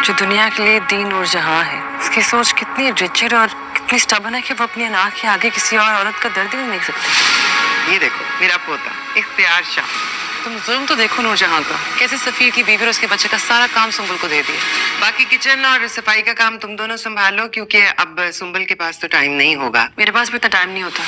जो दुनिया के लिए दीन और जहां है, उसकी सोच कितनी रिजिड और कितनी स्टबर्न है कि वो अपनी नाक के आगे किसी और औरत का दर्द ही नहीं देख सकती। ये देखो मेरा पोता इख्तियार शाह। तुम जुल्म तो देखो नूरजहां का, कैसे सफीर की बीवी और उसके बच्चे का सारा काम सुंबुल को दे दिया। बाकी किचन और सफाई का काम तुम दोनों संभालो, क्योंकि अब सुंबल के पास तो टाइम नहीं होगा। मेरे पास भी इतना टाइम नहीं होता।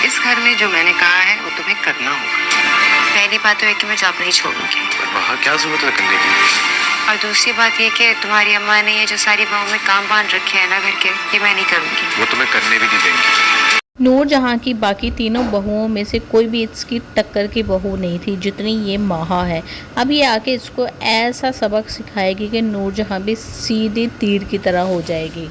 इस घर में जो मैंने कहा है वो तुम्हें करना होगा। पहली बात तो है कि मैं जॉब नहीं छोड़ूंगी, वहाँ क्या जरूरत है करने की? और दूसरी बात ये कि तुम्हारी अम्मा ने ये जो सारी बहू में काम बांध रखे हैं ना घर के, ये मैं नहीं करूंगी। वो तुम्हें करने भी नहीं देंगी। नूरजहां की बाकी तीनों बहुओं में से कोई भी इसकी टक्कर की बहू नहीं थी जितनी ये माहा है। अब ये आके इसको ऐसा सबक सिखाएगी कि नूरजहां भी सीधे तीर की तरह हो जाएगी।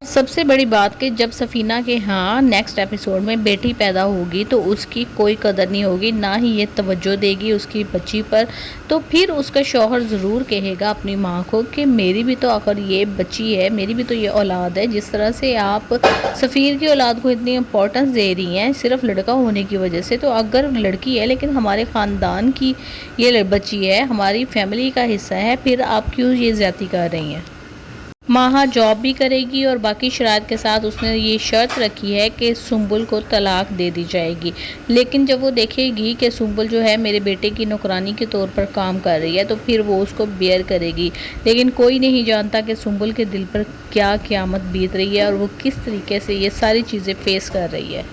सबसे बड़ी बात कि जब सफ़ीना के यहाँ नेक्स्ट एपिसोड में बेटी पैदा होगी तो उसकी कोई कदर नहीं होगी, ना ही ये तवज्जो देगी उसकी बच्ची पर। तो फिर उसका शौहर ज़रूर कहेगा अपनी माँ को कि मेरी भी तो आखिर ये बच्ची है, मेरी भी तो ये औलाद है। जिस तरह से आप सफ़ीर की औलाद को इतनी इम्पोर्टेंस दे रही हैं सिर्फ लड़का होने की वजह से, तो अगर लड़की है लेकिन हमारे ख़ानदान की ये बच्ची है, हमारी फैमिली का हिस्सा है, फिर आप क्यों ये ज़्यादती कर रही हैं। माहा जॉब भी करेगी और बाकी शराइत के साथ उसने ये शर्त रखी है कि सुंबुल को तलाक दे दी जाएगी। लेकिन जब वो देखेगी कि सुंबुल जो है मेरे बेटे की नौकरानी के तौर पर काम कर रही है तो फिर वो उसको बेयर करेगी। लेकिन कोई नहीं जानता कि सुंबुल के दिल पर क्या क़यामत बीत रही है और वो किस तरीके से ये सारी चीज़ें फेस कर रही है।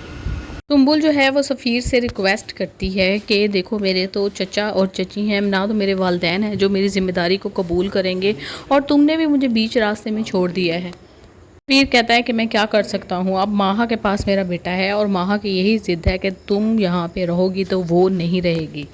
सुंबुल जो है वो सफ़ीर से रिक्वेस्ट करती है कि देखो मेरे तो चचा और चची हैं, ना तो मेरे वालिदैन हैं जो मेरी ज़िम्मेदारी को कबूल करेंगे, और तुमने भी मुझे बीच रास्ते में छोड़ दिया है। सफ़ीर कहता है कि मैं क्या कर सकता हूँ, अब माहा के पास मेरा बेटा है और माहा की यही ज़िद है कि तुम यहाँ पे रहोगी तो वो नहीं रहेगी।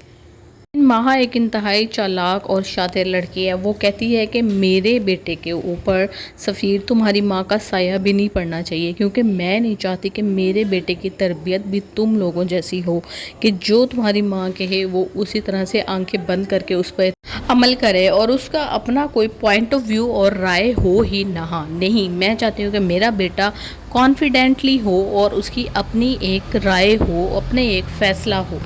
माहा एक इंतहाई चालाक और शातिर लड़की है। वो कहती है कि मेरे बेटे के ऊपर सफ़ीर तुम्हारी माँ का साया भी नहीं पड़ना चाहिए, क्योंकि मैं नहीं चाहती कि मेरे बेटे की तरबियत भी तुम लोगों जैसी हो कि जो तुम्हारी माँ कहे वो उसी तरह से आंखें बंद करके उस पर अमल करे और उसका अपना कोई पॉइंट ऑफ व्यू और राय हो ही ना। नहीं, मैं चाहती हूँ कि मेरा बेटा कॉन्फिडेंटली हो और उसकी अपनी एक राय हो, अपने एक फ़ैसला हो।